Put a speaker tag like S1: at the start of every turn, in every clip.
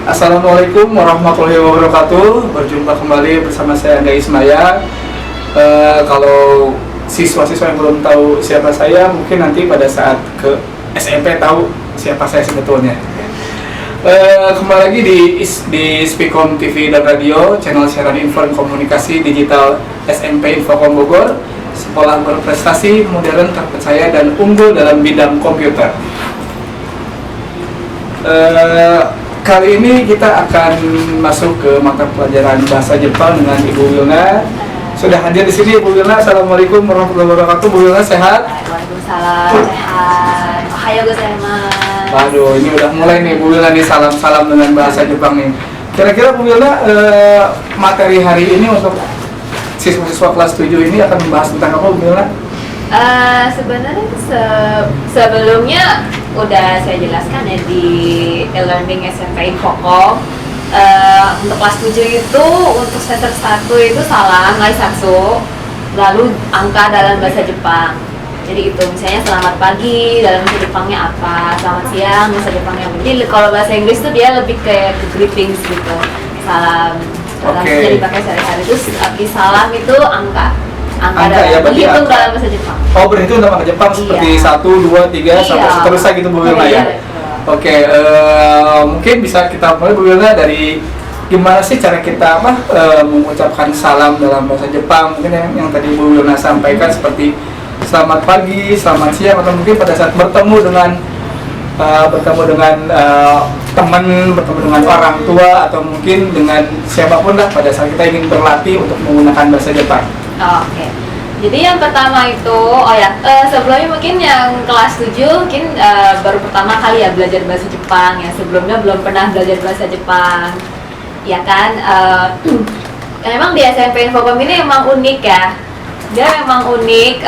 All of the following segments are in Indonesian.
S1: Assalamualaikum warahmatullahi wabarakatuh. Berjumpa kembali bersama saya Angga Ismaya. Kalau siswa-siswa yang belum tahu siapa saya, mungkin nanti pada saat ke SMP tahu siapa saya sebetulnya. Kembali lagi di Speakom TV dan Radio, channel siaran info dan komunikasi digital SMP Infocom Bogor, sekolah berprestasi, modern, terpercaya, dan unggul dalam bidang komputer. Kali ini kita akan masuk ke mata pelajaran bahasa Jepang dengan Ibu Wilna. Sudah hadir di sini Ibu Wilna. Assalamualaikum warahmatullahi wabarakatuh. Bu Wilna sehat?
S2: Waalaikumsalam, sehat. Ohayo gozaimasu.
S1: Waduh, ini udah mulai nih Bu Wilna nih, salam-salam dengan bahasa Jepang nih. Kira-kira Bu Wilna, materi hari ini untuk siswa-siswa kelas 7 ini akan membahas tentang apa Bu Wilna?
S2: Sebenarnya sebelumnya udah saya jelaskan ya di e-learning SMP Infocom. Untuk kelas 7 itu untuk semester 1 itu salam gaisatsu, lalu angka dalam bahasa Jepang. Jadi itu misalnya selamat pagi dalam bahasa Jepangnya apa, selamat siang bahasa Jepangnya apa. Jadi kalau bahasa Inggris tuh dia lebih kayak ke greetings gitu, salam. Jadi pakai sehari-hari. Terus abis salam itu angka
S1: Angka ya,
S2: berhitung dalam bahasa Jepang.
S1: Oh, berhitung dalam bahasa Jepang seperti 1, 2, 3 sampai seterusnya gitu Bu Wilna ya. Oke, mungkin bisa kita mulai Bu Wilna dari gimana sih cara kita mengucapkan salam dalam bahasa Jepang. Mungkin yang tadi Bu Wilna sampaikan seperti selamat pagi, selamat siang, atau mungkin pada saat bertemu dengan teman, bertemu dengan orang tua, atau mungkin dengan siapapun lah pada saat kita ingin berlatih untuk menggunakan bahasa Jepang.
S2: Oke. Jadi yang pertama itu, sebelumnya mungkin yang kelas 7 mungkin baru pertama kali ya belajar bahasa Jepang ya. Sebelumnya belum pernah belajar bahasa Jepang. Ya kan, memang di SMP Infocom ini emang unik ya. Dia memang unik,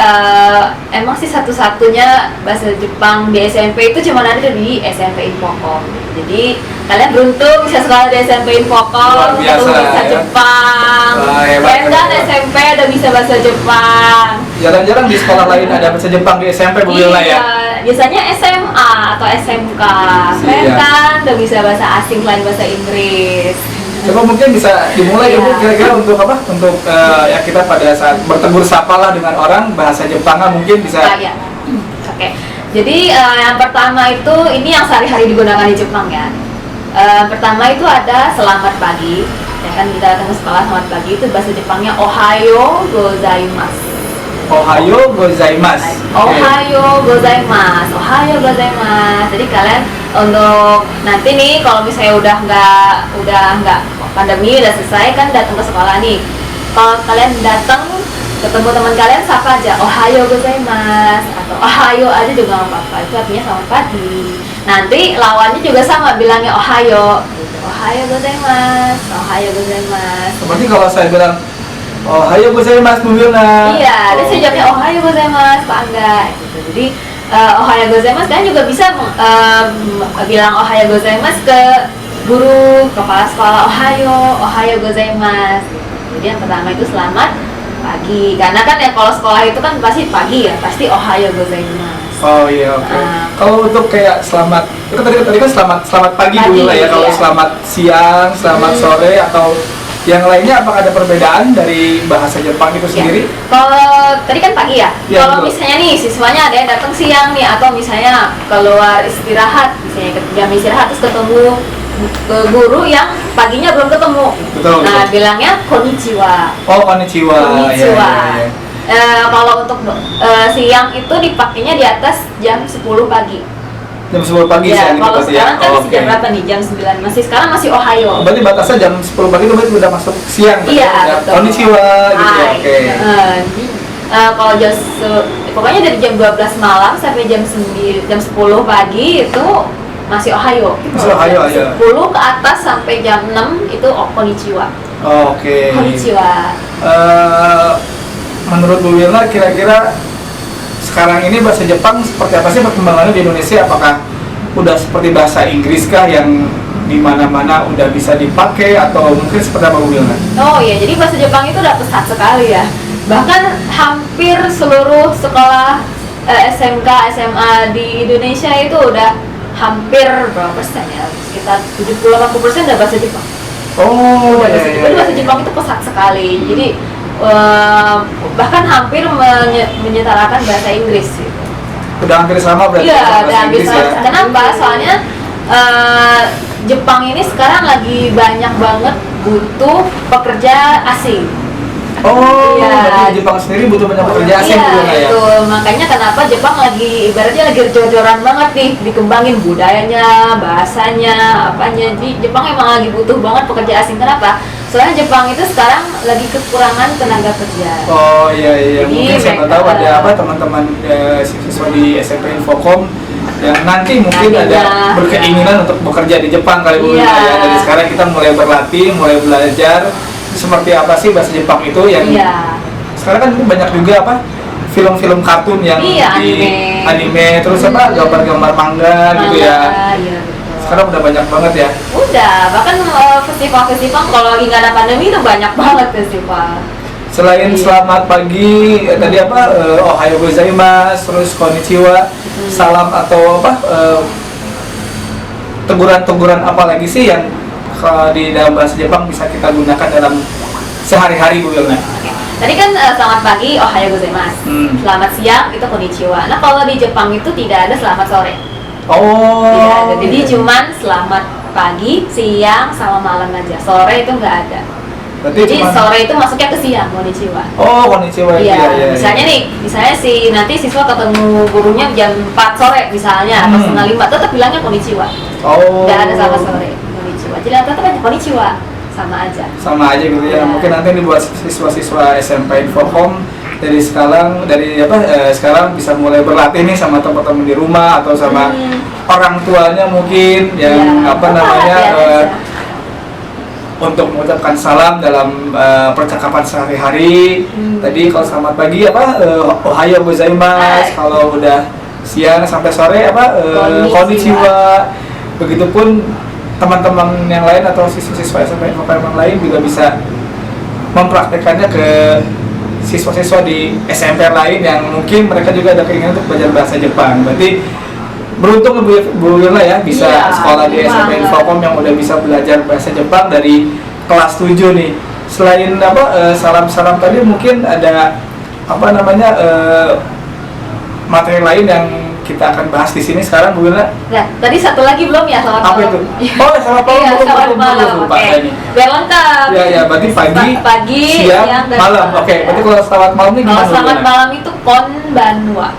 S2: emang sih satu-satunya bahasa Jepang di SMP itu cuma ada di SMP Infocom. Jadi kalian beruntung bisa sekolah di SMP Infocom, bisa Jepang. Dan SMP ada bisa bahasa Jepang.
S1: Jarang-jarang di sekolah lain ada bahasa Jepang di SMP Bu Wilna ya.
S2: Biasanya SMA atau SMK. Kalian kan udah bisa bahasa asing selain bahasa Inggris.
S1: Coba mungkin bisa dimulai ya Bu, kira-kira untuk apa? Untuk ya kita pada saat bertegur sapa lah dengan orang, bahasa Jepangnya mungkin bisa.
S2: Oke. Jadi yang pertama itu ini yang sehari-hari digunakan di Jepang ya. Pertama itu ada selamat pagi. Ya kan kita datang ke sekolah selamat pagi itu bahasa Jepangnya ohayo gozaimasu.
S1: Ohayo gozaimasu.
S2: Ohayo gozaimasu. Ohayo gozaimasu. Jadi kalian untuk nanti nih kalau misalnya udah nggak pandemi udah selesai kan datang ke sekolah nih. Kalau kalian datang ketemu teman kalian sapa aja ohayo gozaimasu atau ohayo aja juga nggak apa-apa. Itu artinya selamat pagi. Nanti lawannya juga sama bilangnya ohayo. Ohayo gozaimasu. Ohayo gozaimasu.
S1: Seperti kalau saya bilang ohayo gozaimasu Bu Wilna.
S2: Iya, dia sih jawabnya ohayo gozaimasu Pak Angga gitu. Jadi ohayo gozaimasu kan juga bisa bilang ohayo gozaimasu ke guru, kepala sekolah ohayo gozaimasu. Jadi yang pertama itu selamat pagi. Karena kan ya kalau sekolah itu kan pasti pagi ya, pasti ohayo gozaimasu.
S1: Oh iya, oke. Kalau untuk kayak selamat, itu tadi kan selamat pagi Bu Wilna ya. Kalau
S2: iya.
S1: selamat siang, selamat sore atau yang lainnya, apakah ada perbedaan dari bahasa Jepang itu sendiri?
S2: Kalau tadi kan pagi ya. Kalau
S1: betul.
S2: misalnya nih siswanya ada yang datang siang nih atau misalnya keluar istirahat, misalnya jam istirahat terus ketemu guru yang paginya belum ketemu.
S1: Betul.
S2: Nah, bilangnya konnichiwa.
S1: Oh, konnichiwa.
S2: Konnichiwa.
S1: Ya.
S2: Kalau untuk siang itu dipakainya di atas jam 10 pagi.
S1: Jam 10 pagi
S2: Ya,
S1: siang
S2: kalau
S1: gitu
S2: sekarang kan masih jam
S1: Oke.
S2: berapa nih? Jam 9. Sekarang masih ohayo.
S1: Berarti batasnya jam 10 pagi itu berarti udah masuk siang.
S2: Iya,
S1: ya?
S2: betul.
S1: Konnichiwa gitu ya. Oke.
S2: Kalau pokoknya dari jam 12 malam sampai jam 10 pagi itu masih ohayo.
S1: Masih ohayo aja.
S2: 10 ke atas sampai jam 6 itu konnichiwa.
S1: Oke.
S2: Konnichiwa.
S1: Menurut Bu Wilna kira-kira sekarang ini bahasa Jepang seperti apa sih perkembangannya di Indonesia? Apakah udah seperti bahasa Inggris kah yang di mana-mana udah bisa dipakai, atau mungkin seperti apa Bu Wilna?
S2: Oh iya, jadi bahasa Jepang itu udah pesat sekali ya. Bahkan hampir seluruh sekolah SMK, SMA di Indonesia itu udah hampir berapa persen ya, sekitar 70-80% udah bahasa Jepang.
S1: Oh,
S2: Udah
S1: iya,
S2: bahasa
S1: iya,
S2: Jepang,
S1: iya.
S2: bahasa Jepang itu pesat sekali. Jadi bahkan hampir menyetarakan bahasa Inggris gitu.
S1: Udah hampir sama berarti
S2: Iya,
S1: sama
S2: udah
S1: bahasa
S2: hampir
S1: Inggris
S2: sama.
S1: ya.
S2: Kenapa? Soalnya Jepang ini sekarang lagi banyak banget butuh pekerja asing.
S1: Oh,
S2: Iya.
S1: berarti Jepang sendiri butuh banyak pekerja asing
S2: Iya,
S1: juga ya.
S2: itu makanya kenapa Jepang lagi ibaratnya lagi jor-joran banget nih dikembangin budayanya, bahasanya, apanya. Jadi Jepang emang lagi butuh banget pekerja asing. Kenapa? Soalnya Jepang itu sekarang lagi kekurangan tenaga kerja.
S1: Oh iya iya,
S2: Jadi,
S1: mungkin siapa tahu
S2: mereka-
S1: ada apa teman-teman siswa di SMP Infocom yang nanti mungkin
S2: Nantinya,
S1: ada berkeinginan untuk bekerja di Jepang kali Bu Wilna
S2: Iya.
S1: ya. Dari sekarang kita mulai berlatih, mulai belajar seperti apa sih bahasa Jepang itu yang
S2: Iya.
S1: sekarang kan banyak juga apa film-film kartun yang
S2: Iya,
S1: di
S2: anime.
S1: terus apa gambar-gambar manga gitu ya.
S2: Iya, betul.
S1: Sekarang udah banyak banget ya.
S2: Udah, bahkan festival-festival kalau lagi nggak ada pandemi itu banyak banget festival.
S1: Selain
S2: Iya.
S1: selamat pagi, tadi apa ohayo gozaimasu, terus konnichiwa, salam atau apa teguran-teguran apa lagi sih yang di dalam bahasa Jepang bisa kita gunakan dalam sehari-hari Bu Wilna?
S2: Oke. Tadi kan selamat pagi, ohayo gozaimasu. Selamat siang itu konnichiwa. Nah, kalau di Jepang itu tidak ada selamat sore.
S1: Oh.
S2: Tidak ada. Jadi cuman selamat pagi, siang, sama malam aja. Sore itu nggak ada.
S1: Berarti
S2: Jadi
S1: cuman-
S2: sore itu masuknya ke siang, konnichiwa.
S1: Oh, konnichiwa itu
S2: Iya,
S1: ya.
S2: misalnya nih, misalnya nanti siswa ketemu gurunya jam 4 sore misalnya, atau setengah 5, tetap bilangnya konnichiwa.
S1: Oh.
S2: Nggak ada selamat sore, konnichiwa. Jadi tetap aja konnichiwa, sama aja.
S1: Sama aja gitu ya.
S2: Iya.
S1: Mungkin nanti dibuat siswa-siswa SMP Infocom dari sekarang sekarang bisa mulai berlatih nih sama teman-teman di rumah atau sama orang tuanya mungkin yang
S2: Iya,
S1: apa
S2: tetap
S1: namanya
S2: latihan aja.
S1: untuk mengucapkan salam dalam percakapan sehari-hari. Tadi kalau selamat pagi apa ohayo gozaimasu,
S2: Hai.
S1: kalau udah siang sampai sore apa
S2: Konnichiwa.
S1: konnichiwa. Begitupun teman-teman yang lain atau siswa-siswa SMP yang lain juga bisa mempraktekannya ke siswa-siswa di SMP lain yang mungkin mereka juga ada keinginan untuk belajar bahasa Jepang. Berarti beruntung Bu Wilna ya bisa
S2: Iya,
S1: sekolah di SMP
S2: banget.
S1: Infocom yang udah bisa belajar bahasa Jepang dari kelas 7 nih. Selain apa salam-salam tadi mungkin ada apa namanya materi lain yang kita akan bahas di sini sekarang Bu Wilna.
S2: Nah, tadi satu lagi belum ya, selamat
S1: Apa
S2: malam.
S1: itu? Oh, selamat malam,
S2: Iya,
S1: belum,
S2: selamat
S1: belum,
S2: malam.
S1: lupa
S2: Oke.
S1: tadi.
S2: Biar lengkap.
S1: Ya ya, berarti pagi,
S2: Pagi,
S1: siang,
S2: dan
S1: malam. Oke, berarti kalau selamat malam ini
S2: Kalau
S1: gimana? Bu
S2: selamat
S1: Wilna?
S2: malam itu konbanwa.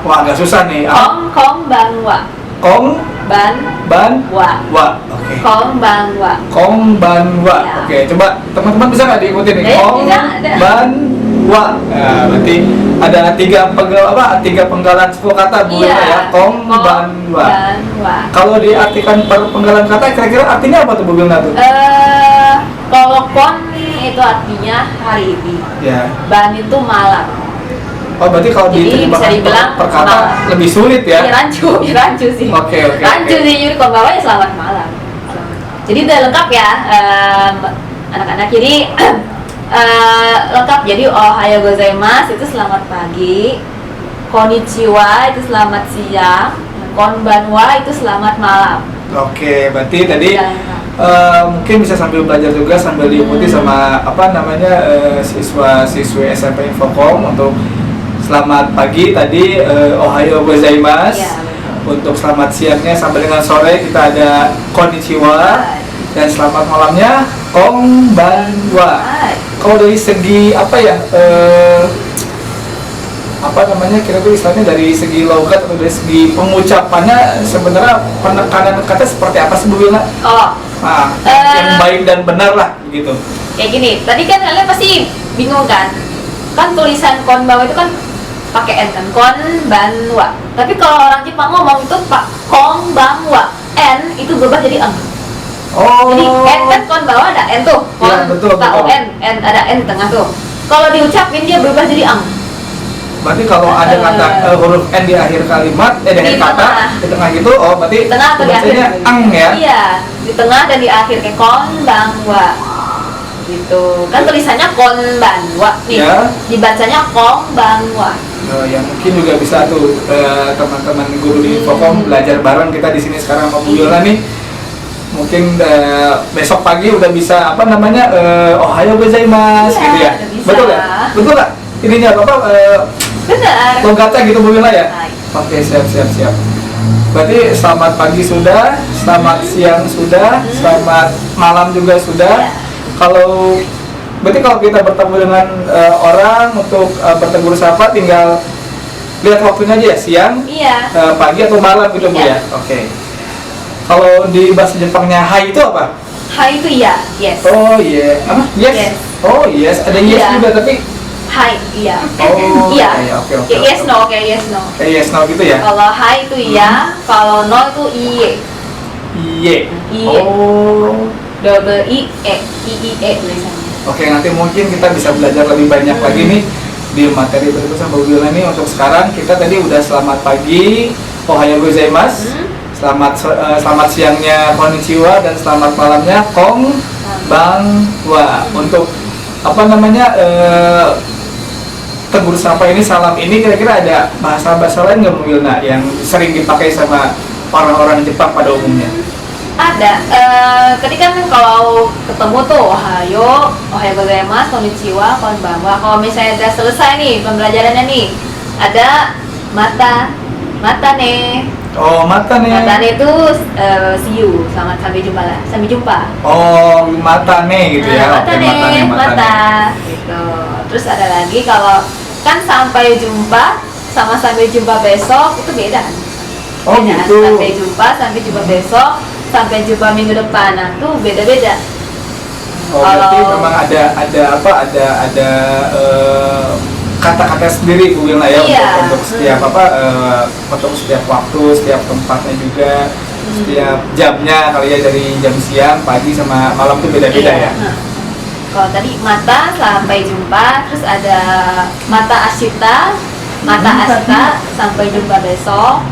S1: Wah, agak susah nih.
S2: Konbanwa.
S1: Kong
S2: Ban
S1: ban
S2: wa.
S1: wa. Oke.
S2: Konbanwa.
S1: Kongbanwa.
S2: Ya.
S1: Oke, coba teman-teman bisa nggak diikuti nih?
S2: Ya, bisa, ada.
S1: Kongbanwa. Nah, berarti ada tiga penggalan 10 kata Bu
S2: Iya.
S1: ya. Kongbanwa.
S2: Konbanwa.
S1: Kalau diartikan per penggalan kata kira-kira artinya apa tuh Bu Wilna tuh?
S2: Kalau kon itu artinya hari ini.
S1: Ya.
S2: Ban itu malam.
S1: Oh, berarti kalau
S2: Jadi bisa
S1: diterjemahkan
S2: dibilang
S1: per kata
S2: malam.
S1: lebih sulit ya?
S2: Ya, rancu sih.
S1: Oke.
S2: Rancu sih, jadi konbanwa ya selamat malam. Jadi udah lengkap ya, anak-anak. Jadi lengkap. Jadi ohayo gozaimasu itu selamat pagi, konnichiwa itu selamat siang, konbanwa itu selamat malam.
S1: Oke, berarti tadi
S2: Udah lengkap.
S1: mungkin bisa sambil belajar juga sambil diikuti sama apa namanya siswa-siswi SMP Infocom untuk selamat pagi tadi ohayo gozaimasu.
S2: Iya,
S1: Untuk selamat siangnya sampai dengan sore kita ada konnichiwa dan selamat malamnya konbanwa.
S2: Hai.
S1: Kalau dari segi apa ya apa namanya kira-kira istilahnya dari segi logat atau dari segi pengucapannya sebenarnya penekanan kata seperti apa sih Bu Wilna?
S2: Oh,
S1: Nah, yang baik dan benar lah begitu.
S2: kayak gini. Tadi kan kalian pasti bingung kan? Kan tulisan konbanwa itu kan pakai n kan, konbanwa. Tapi kalau orang Jepang ngomong itu pak konbanwa, n itu berubah jadi eng.
S1: Oh.
S2: Jadi n kan konbanwa ada n tuh,
S1: Iya, betul, betul.
S2: n ada n di tengah tuh. Kalau diucapin dia berubah jadi eng.
S1: Berarti kalau ada kata huruf n di akhir kalimat, di akhir
S2: Di
S1: kata,
S2: tengah.
S1: di tengah gitu, oh berarti
S2: Di tengah atau di akhir?
S1: bacanya ang ya?
S2: Iya, di tengah dan di akhir kayak konbanwa. gitu. Kan tulisannya Konbanwa nih.
S1: Ya.
S2: Dibacanya Kongbanwa.
S1: Ya mungkin juga bisa tuh teman-teman guru di Infocom belajar bareng kita di sini sekarang sama Bu Yola nih. Mungkin besok pagi udah bisa apa namanya Ohayo gozaimasu gitu ya.
S2: Udah bisa.
S1: Betul ya? Betul nggak? Ininya apa?
S2: Benar.
S1: Logatnya gitu Bu Yola ya?
S2: Baik.
S1: Oke, siap. Berarti selamat pagi sudah, selamat siang sudah, selamat malam juga sudah. Kalau berarti kalau kita bertemu dengan orang untuk bertegur sapa tinggal lihat waktunya aja ya, siang,
S2: Iya.
S1: pagi atau malam gitu Bu ya.
S2: Iya.
S1: Oke. Kalau di bahasa Jepangnya hai itu apa?
S2: Hai itu ya, yes.
S1: Oh iya, apa? Yes.
S2: Yes.
S1: Oh yes, ada yes
S2: Iya.
S1: juga tapi
S2: Hai, iya.
S1: oh
S2: Iya.
S1: iya, oke.
S2: Kayak yes no, kayak yes no.
S1: Kayak yes no gitu ya.
S2: Kalau hai itu iya, kalau no itu iye.
S1: Iye.
S2: Iye.
S1: Oh.
S2: Double i e tulisannya.
S1: Oke, nanti mungkin kita bisa belajar lebih banyak lagi nih di materi berikut sama Bu Yola nih. Untuk sekarang kita tadi udah selamat pagi, ohayo gozaimasu. Selamat siangnya konnichiwa dan selamat malamnya konbanwa. Untuk apa namanya tegur sapa ini, salam ini kira-kira ada bahasa-bahasa lain nggak Bu Yola yang sering dipakai sama orang-orang Jepang pada umumnya?
S2: Ada, ketika kan kalau ketemu tuh ohayo gozaimasu, konnichiwa, konbanwa. Kalau misalnya udah selesai nih pembelajarannya nih, ada mata ne.
S1: Oh, mata nih.
S2: Mata ne itu see you, selamat sampai jumpa lah, sampai jumpa.
S1: Oh, mata nih gitu ya.
S2: Mata
S1: Oke,
S2: ne, mata,
S1: nih.
S2: gitu. Terus ada lagi kalau kan sampai jumpa sama sampai jumpa besok itu beda kan?
S1: Oh,
S2: Beda.
S1: gitu.
S2: Sampai jumpa besok, sampai jumpa minggu depan, nah tuh beda-beda.
S1: Oh, berarti
S2: Kalau-
S1: memang ada kata-kata sendiri Bu Wilna ya,
S2: Iya.
S1: untuk setiap untuk setiap waktu, setiap tempatnya juga, setiap jamnya kali ya, dari jam siang, pagi sama malam tuh beda-beda
S2: Iya.
S1: ya.
S2: Nah, kalau tadi mata sampai jumpa, terus ada mata asita, sampai jumpa besok.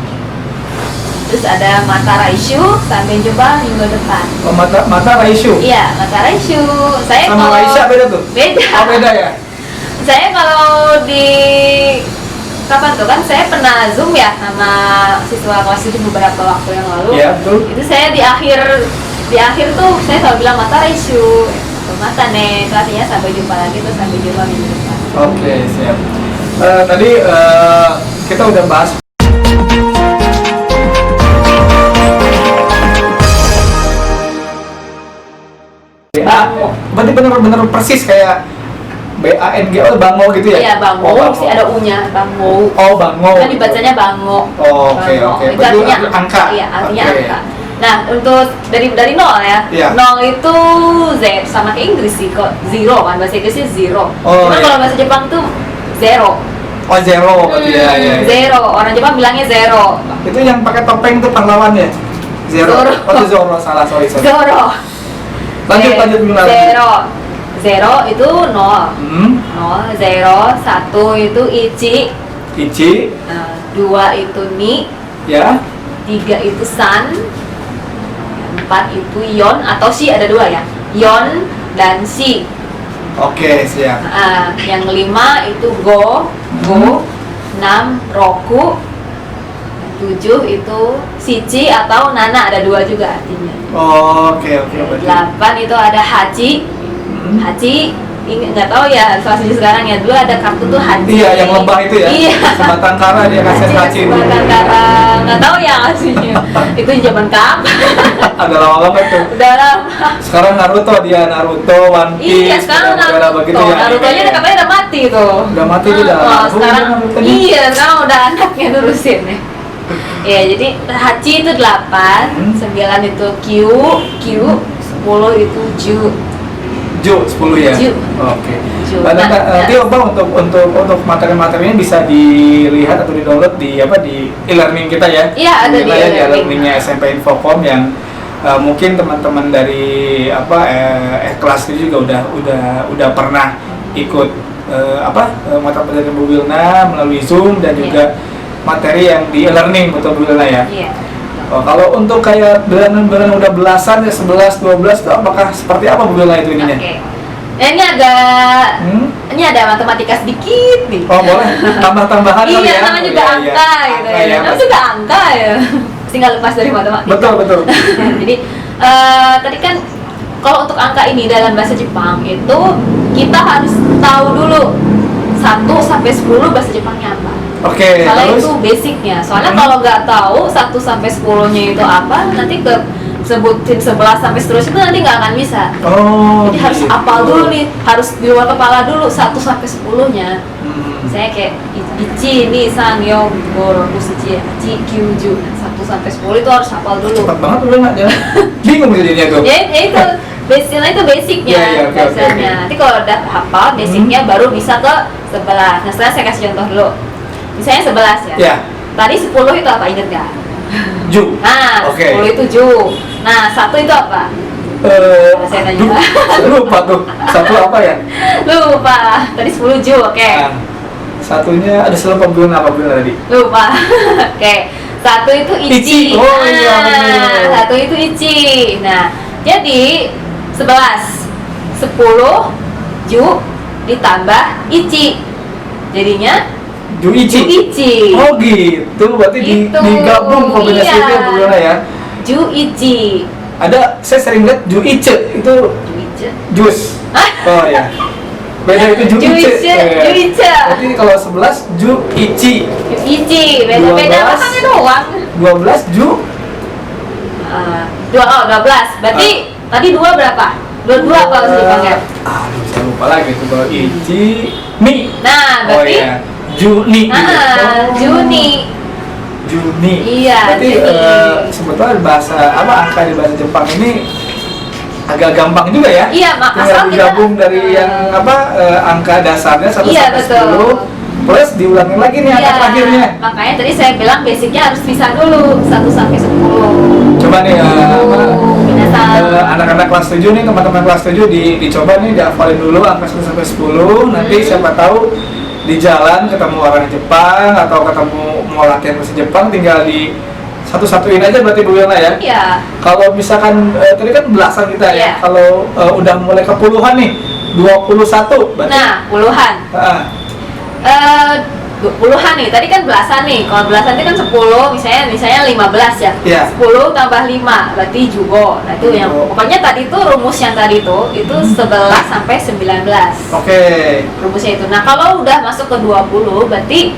S2: Terus ada mata raishu, sampai jumpa minggu depan.
S1: Oh, mata raishu.
S2: Iya, mata raishu. Saya
S1: Sama
S2: kalau
S1: Raisya beda tuh?
S2: Beda.
S1: Oh, beda ya?
S2: Saya kalau di kapan tuh kan saya pernah zoom ya sama siswa kelas 7 beberapa waktu yang lalu.
S1: Iya, betul.
S2: Itu saya di akhir tuh saya selalu bilang mata raishu atau mata ne, itu artinya sampai jumpa lagi, terus sampai jumpa minggu depan.
S1: Oke, siap. Tadi kita udah bahas
S2: Bango.
S1: berarti bener-bener persis kayak BANGO, bango gitu ya?
S2: Iya, bango,
S1: Oh,
S2: mesti ada u-nya, bango.
S1: Oh, bango.
S2: Kan dibacanya bango.
S1: Oh, oke,
S2: Bango.
S1: oke.
S2: Itu
S1: Berarti
S2: artinya
S1: angka.
S2: Iya, artinya
S1: Oke.
S2: angka. Nah, untuk dari nol ya.
S1: Iya.
S2: Nol itu Z, sama kayak Inggris sih kok. Zero kan, bahasa Inggrisnya zero.
S1: Oh,
S2: Cuma
S1: iya.
S2: kalau bahasa Jepang tuh zero.
S1: Oh, zero berarti ya, ya.
S2: Zero. Orang Jepang bilangnya zero.
S1: Itu yang pakai topeng tuh pahlawan ya? Zero.
S2: Zoro.
S1: Oh, itu Zoro, salah, sorry.
S2: Zero.
S1: Lanjut gimana?
S2: Zero. Zero itu nol. Nol, zero, satu itu ichi,
S1: Ichi,
S2: dua itu ni,
S1: ya.
S2: 3 itu san, 4 itu yon atau shi, ada 2 ya, yon dan shi.
S1: Oke, siap.
S2: Yang 5 itu go, 6 roku, 7 itu shichi atau nana, ada 2 juga artinya.
S1: Oke, berarti.
S2: 8 itu ada haji. Haji, nggak tahu ya soal sekarang ya, dulu ada kartu tuh haji.
S1: Iya, yang lebah itu ya.
S2: Iya.
S1: Sebatang kara dia kasih haji.
S2: Sebatang kara, nggak tahu ya aslinya. Itu zaman kapan?
S1: Ada lama banget tuh.
S2: Udah lama.
S1: Sekarang Naruto, One Piece.
S2: Iya, sekarang
S1: udah begitu ya.
S2: Naruto aja katanya udah mati tuh.
S1: Udah mati tuh, udah.
S2: Oh, sekarang
S1: Naruto nih.
S2: iya, sekarang udah anaknya nurusin nih. Ya, jadi haji itu 8, 9 itu Q, 10 itu Ju.
S1: Ju 10 ya.
S2: Ju.
S1: Oke.
S2: Ju.
S1: Nanti Opa untuk materi-materinya bisa dilihat atau di-download di e-learning kita ya.
S2: Iya, ada di e-learning.
S1: e-learningnya SMP Infocom yang mungkin teman-teman dari kelas itu juga udah pernah ikut mata pelajaran Bu Wilna melalui Zoom dan juga materi yang di e-learning, betul Bu Wilna ya.
S2: Iya.
S1: Oh, kalau untuk kayak bulanan udah belasan ya, 11, 12 itu apakah seperti apa Bu Wilna itu ininya?
S2: Oke. Ini ada matematika sedikit nih.
S1: Oh boleh, tambah-tambahan kali ya.
S2: Iya, namanya juga angka gitu ya. Namanya juga angka ya. Pasti nggak lepas dari matematika.
S1: Betul.
S2: Jadi tadi kan kalau untuk angka ini dalam bahasa Jepang itu kita harus tahu dulu 1 sampai 10 bahasa Jepangnya apa.
S1: Oke.
S2: Soalnya
S1: Terus?
S2: itu basicnya. Soalnya kalau nggak tahu 1 sampai 10-nya itu apa, nanti sebutin 11 sampai seterusnya itu nanti nggak akan bisa.
S1: Oh.
S2: Jadi harus
S1: gitu.
S2: hafal dulu nih, harus di luar kepala dulu 1 sampai 10-nya. Saya kayak Ichi, Ni, San, Yo, Goro, Kusuchi, Hachi, Kyuju. 1 sampai 10 itu harus hafal dulu.
S1: Cepat banget udah nggak jalan. Bingung jadinya tuh.
S2: Ya itu basicnya
S1: Iya, oke.
S2: bahasanya. Nanti kalau udah hafal basicnya baru bisa ke 11. Nah setelah saya kasih contoh dulu. Misalnya 11 ya.
S1: Ya.
S2: Tadi 10 itu apa, inget gak?
S1: Ju.
S2: Nah,
S1: Oke.
S2: 10 itu Ju. Nah, 1 itu apa? Saya tanya.
S1: Lupa tuh. Satu apa ya?
S2: Lupa. Tadi 10 Ju, oke.
S1: Nah, satunya ada selang pembunuhan apa bulan tadi?
S2: Lupa. Oke. 1 itu Ichi.
S1: Ichi. Oh, iya, betul.
S2: 1 itu Ichi. Nah, jadi 11 10 Ju ditambah Ichi. Jadinya
S1: Juichi.
S2: Juichi.
S1: Oh gitu, berarti
S2: Gitu.
S1: digabung kombinasinya
S2: Iya.
S1: Bu Yona ya.
S2: Juichi.
S1: Ada, saya sering lihat Juiche itu
S2: Juichi.
S1: jus.
S2: Hah?
S1: Oh ya. Beda itu Juiche.
S2: Juiche,
S1: Iya.
S2: Juiche.
S1: Berarti kalau 11 Juichi,
S2: Juichi, beda-beda
S1: 12.
S2: makanya doang.
S1: 12 Ju.
S2: 12. Berarti tadi 2 berapa? 22 kalau di Jepangnya.
S1: Aduh, saya lupa lagi tuh kalau Ichi Mi.
S2: Nah,
S1: Oh
S2: berarti
S1: iya. Juni gitu. Oh.
S2: Juni.
S1: Juni.
S2: Iya,
S1: Berarti
S2: Juni.
S1: sebetulnya bahasa angka di bahasa Jepang ini agak gampang juga ya.
S2: Iya,
S1: Tinggal
S2: asal kita
S1: digabung dari yang angka dasarnya 1
S2: Iya,
S1: sampai
S2: betul.
S1: 10 plus diulangin lagi nih angka terakhirnya.
S2: Makanya tadi saya bilang basicnya harus bisa dulu 1 sampai 10.
S1: Coba nih
S2: Minasan.
S1: anak-anak kelas 7 nih, teman-teman kelas 7 dicoba nih dihafalin dulu angka 1 sampai 10. Nanti siapa tahu di jalan ketemu orang Jepang atau ketemu mau latihan bahasa Jepang, tinggal di satu-satuin aja berarti Bu Yona ya.
S2: Iya.
S1: Kalau misalkan tadi kan belasan kita ya.
S2: Iya.
S1: Kalau udah mulai ke puluhan nih, 21 berarti.
S2: Nah, puluhan.
S1: Ah,
S2: 20-an nih, tadi kan belasan nih. Kalau belasan itu kan 10, misalnya 15 ya.
S1: Iya.
S2: 10 tambah 5 berarti jugo. Nah, itu yang
S1: Jugo.
S2: pokoknya tadi itu rumus yang tadi itu 11 sampai 19.
S1: Oke.
S2: Rumusnya itu. Nah, kalau udah masuk ke 20 berarti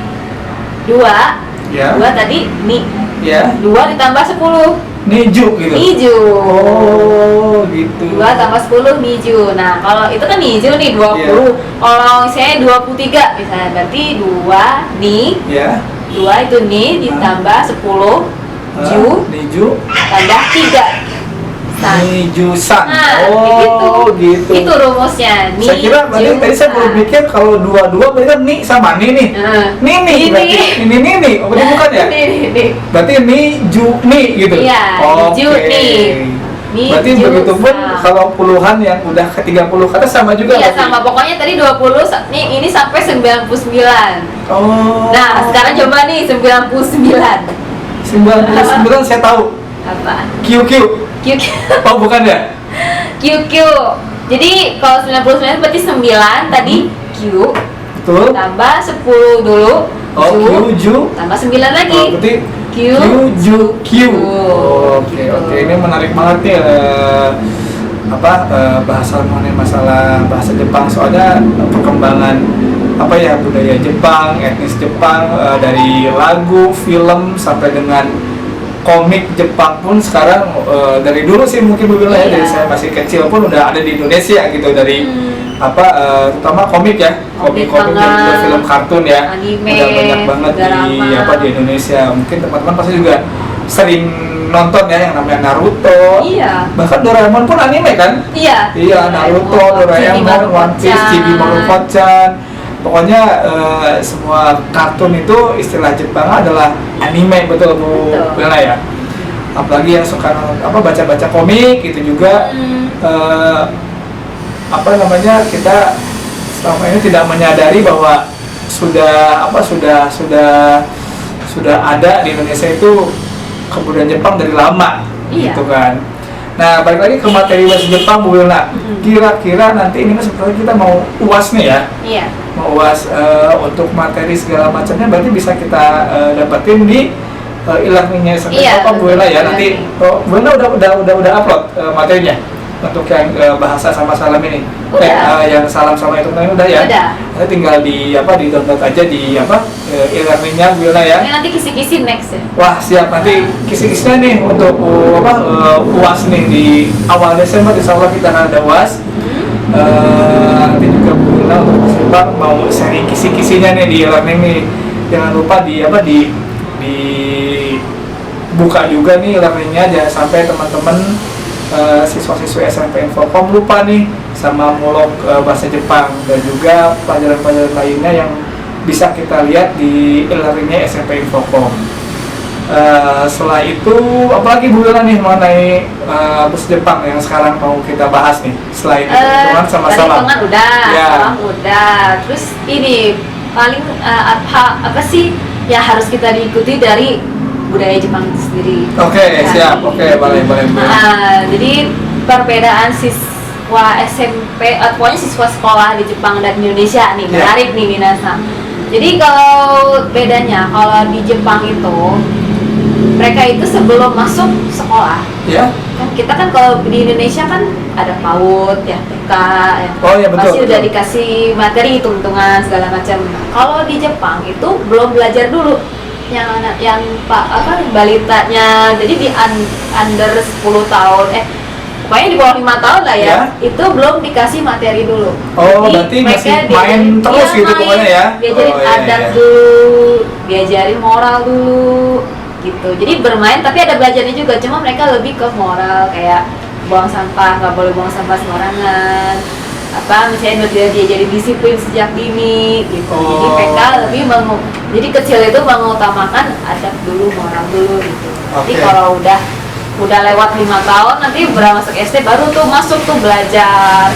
S2: 2
S1: Ya.
S2: 2 tadi ni
S1: Ya.
S2: 2 ditambah 10
S1: Niju gitu.
S2: niju.
S1: Oh, gitu.
S2: 2 tambah 10 niju. Nah, kalau itu kan niju nih 20. Kalau misalnya 23 misalnya berarti 2 ni,
S1: Ya.
S2: 2 itu ni ditambah 10 ju
S1: Niju.
S2: tambah 3 san.
S1: Nijusan.
S2: Nah,
S1: Oh, gitu.
S2: Itu rumusnya. Ni,
S1: Saya kira tadi saya baru
S2: san.
S1: mikir kalau 22 berarti kan ni sama ni nih. Nini berarti. Ini. Oh, berarti bukan ya?
S2: Ini.
S1: Berarti ni ju ni gitu.
S2: Iya,
S1: Oke.
S2: ju ni. Ni,
S1: Berarti
S2: ju,
S1: begitu pun
S2: san.
S1: kalau puluhan yang udah ke 30 ke atas sama juga
S2: Iya
S1: berarti?
S2: sama, pokoknya tadi 20 ini sampai 99.
S1: Oh.
S2: Nah, sekarang coba nih 99.
S1: 99 saya tahu.
S2: Apa?
S1: QQ.
S2: QQ.
S1: Oh, bukan ya?
S2: QQ. Jadi kalau 99 berarti 9 tadi Q
S1: Betul.
S2: tambah 10 dulu.
S1: Oh,
S2: Ju,
S1: Ju.
S2: tambah 9 lagi.
S1: Oh, berarti
S2: Q,
S1: Ju, Q.
S2: Oh,
S1: Oke,
S2: gitu.
S1: oke. Ini menarik banget nih bahasa mengenai masalah bahasa Jepang, soalnya perkembangan budaya Jepang, etnis Jepang, dari lagu, film sampai dengan komik Jepang pun sekarang dari dulu sih mungkin Bu Bila ya, dari saya masih kecil pun udah ada di Indonesia gitu, dari terutama komik ya, komik-komik dan juga film kartun ya,
S2: anime,
S1: udah banyak banget
S2: drama.
S1: di Indonesia. Mungkin teman-teman pasti juga sering nonton ya yang namanya Naruto,
S2: Iya.
S1: bahkan Doraemon pun anime kan?
S2: Iya.
S1: Iya, Naruto, Doraemon, One Piece, Chibi Maruko-chan. Pokoknya semua kartun itu istilah Jepang adalah anime, betul Bu Bella ya. Apalagi yang suka baca-baca komik itu juga kita selama ini tidak menyadari bahwa sudah ada di Indonesia itu kebudayaan Jepang dari lama,
S2: Iya.
S1: gitu kan. Nah, balik lagi ke materi bahasa Jepang Bu Wilna. Kira-kira nanti ini kan sebenarnya kita mau UAS nih ya.
S2: Iya.
S1: Mau UAS untuk materi segala macamnya berarti bisa kita dapetin di e-learningnya
S2: Iya,
S1: Bu Wilna ya.
S2: betul.
S1: Nanti Bu Wilna udah upload materinya untuk yang bahasa sama salam ini.
S2: Udah.
S1: Yang salam sama itu udah ya.
S2: Udah.
S1: Nanti tinggal di download aja di e-learningnya Bu Wilna ya.
S2: Ini nanti kisi-kisi next ya.
S1: Wah, siap, nanti kisi-kisinya nih untuk UAS nih di awal Desember insya Allah kita akan ada UAS. Nanti juga Bu Wilna untuk Mas Jepang mau sharing kisi-kisinya nih di e-learning nih. Jangan lupa di buka juga nih e-learningnya, jangan sampai teman-teman siswa-siswi SMP Infocom lupa nih sama mulok bahasa Jepang dan juga pelajaran-pelajaran lainnya yang bisa kita lihat di e-learningnya SMP Infocom. Setelah itu apalagi Bu Wilna nih mengenai bahasa Jepang yang sekarang mau kita bahas nih selain hitung-hitungan sama-sama.
S2: Hitungan udah,
S1: Ya.
S2: salam udah. Terus ini paling apa sih yang harus kita diikuti dari budaya Jepang itu sendiri?
S1: Oke, siap. Oke, boleh.
S2: Nah, jadi perbedaan siswa SMP, pokoknya siswa sekolah di Jepang dan Indonesia nih, menarik nih Minasa. Jadi kalau bedanya, kalau di Jepang itu mereka itu sebelum masuk sekolah,
S1: Ya.
S2: kan kita kan kalau di Indonesia kan ada PAUD ya, TK ya.
S1: Oh ya, betul.
S2: Pasti udah
S1: betul.
S2: dikasih materi hitung-hitungan segala macam. Kalau di Jepang itu belum belajar dulu yang balitanya, jadi di under 10 tahun pokoknya di bawah 5 tahun lah ya, itu belum dikasih materi dulu.
S1: Oh,
S2: Jadi
S1: berarti masih
S2: mereka
S1: main terus gitu
S2: main,
S1: pokoknya ya.
S2: diajarin
S1: Oh, iya,
S2: adat
S1: iya.
S2: dulu, diajarin moral dulu gitu. Jadi bermain tapi ada belajarnya juga, cuma mereka lebih ke moral, kayak buang sampah, nggak boleh buang sampah sembarangan, misalnya dia diajarin disiplin sejak dini gitu. Jadi mereka lebih jadi kecil itu mengutamakan adab dulu, moral dulu gitu. Jadi kalau udah lewat 5 tahun nanti masuk SD baru tuh masuk tuh belajar,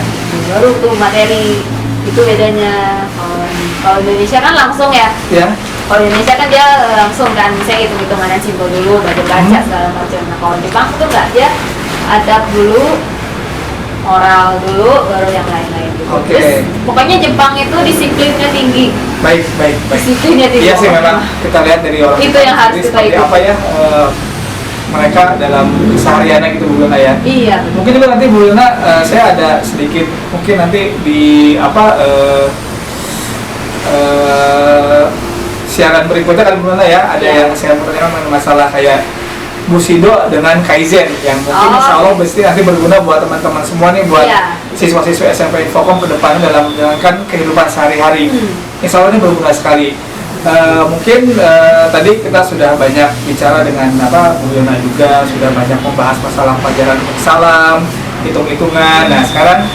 S2: baru tuh materi. Itu bedanya. Kalau Indonesia kan langsung ya.
S1: Ya.
S2: Kalau Indonesia kan dia langsung kan, misalnya hitung-hitungan yang simpel dulu, baca segala macam. Nah kalau Jepang itu enggak, dia adab dulu, moral dulu, baru yang lain-lain gitu. Terus pokoknya Jepang itu disiplinnya tinggi.
S1: Baik.
S2: Disiplinnya tinggi.
S1: Iya sih, memang kita lihat dari orang
S2: itu yang harus kita
S1: seperti
S2: ikuti.
S1: apa ya mereka dalam kesehariannya gitu Bu Wilna ya.
S2: Iya.
S1: Mungkin juga nanti Bu Wilna saya ada sedikit mungkin nanti di siaran berikutnya kan Bu Wilna ya, ada yang saya bertanya mengenai masalah kayak Bushido dengan Kaizen yang mungkin insya Allah pasti nanti berguna buat teman-teman semua nih, buat siswa-siswa SMP Infocom ke depannya dalam menjalankan kehidupan sehari-hari. Insya Allah ini berguna sekali. Mungkin tadi kita sudah banyak bicara dengan Bu Wilna juga sudah banyak membahas masalah pelajaran salam, hitung-hitungan. Nah sekarang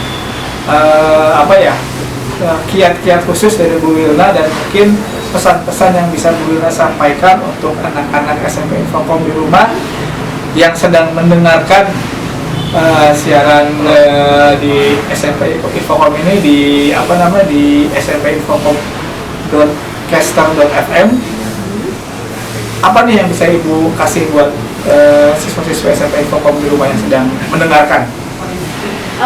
S1: kiat-kiat khusus dari Bu Wilna dan mungkin pesan-pesan yang bisa Bu Wilna sampaikan untuk anak-anak SMP Infocom di rumah yang sedang mendengarkan siaran di SMP Infocom ini di di SMP Infocom.caster.fm. Apa nih yang bisa Ibu kasih buat siswa-siswa SMP Infocom di rumah yang sedang mendengarkan?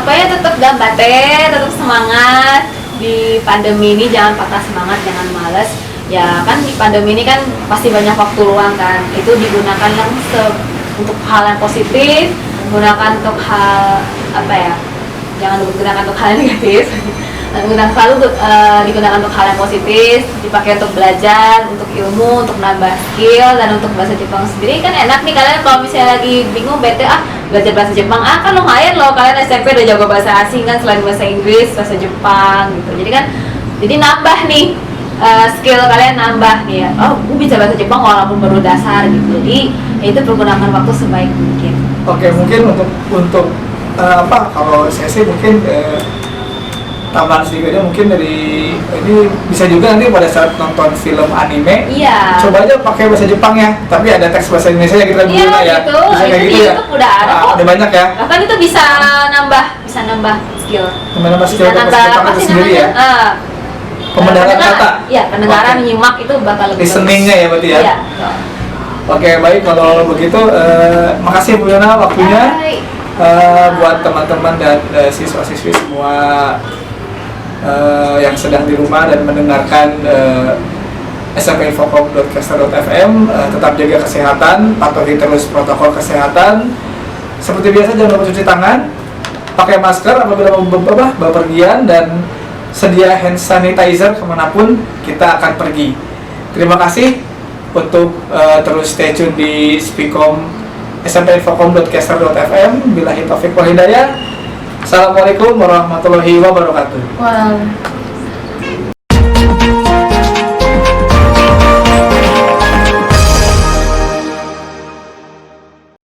S2: Tetap gambatte, tetap semangat di pandemi ini, jangan patah semangat, jangan malas. Ya kan di pandemi ini kan pasti banyak waktu luang kan, itu digunakan untuk hal yang positif, gunakan untuk hal jangan digunakan untuk hal yang negatif. Digunakan untuk hal yang positif, dipakai untuk belajar, untuk ilmu, untuk nambah skill, dan untuk bahasa Jepang sendiri kan enak nih. Kalian kalau misalnya lagi bingung belajar bahasa Jepang, kan lumayan loh, kalian SMP udah jago bahasa asing kan, selain bahasa Inggris, bahasa Jepang gitu. Jadi nambah nih skill kalian, nambah nih ya. Gue bisa bahasa Jepang walaupun baru dasar gitu. Jadi itu pergunakan waktu sebaik mungkin.
S1: Oke, mungkin untuk kalau saya sih mungkin tambahan sedikitnya mungkin dari ini bisa juga nanti pada saat nonton film anime, coba aja pakai bahasa Jepang ya, tapi ada teks bahasa Indonesia kita guna ya.
S2: Gitu.
S1: Bisa kayak gitu ya.
S2: Udah ada kok.
S1: Udah banyak ya.
S2: Bahkan itu bisa nambah skill.
S1: Nambah skill bahasa Jepang itu sendiri ya. Pendengaran kata.
S2: Iya, pendengaran nyimak itu bakal lebih
S1: listeningnya ya berarti ya.
S2: Iya.
S1: Oke, baik kalau begitu makasih Bu Wilna waktunya. buat teman-teman dan siswa-siswi semua yang sedang di rumah dan mendengarkan smpinfokom.caster.fm, tetap jaga kesehatan, patuhi terus protokol kesehatan. Seperti biasa jangan lupa cuci tangan, pakai masker apabila bepergian, dan sedia hand sanitizer kemanapun kita akan pergi. Terima kasih untuk terus stay tune di Spikom smpinfokom.caster.fm. Billahi taufiq wal hidayah. Assalamualaikum warahmatullahi wabarakatuh.
S2: Wow.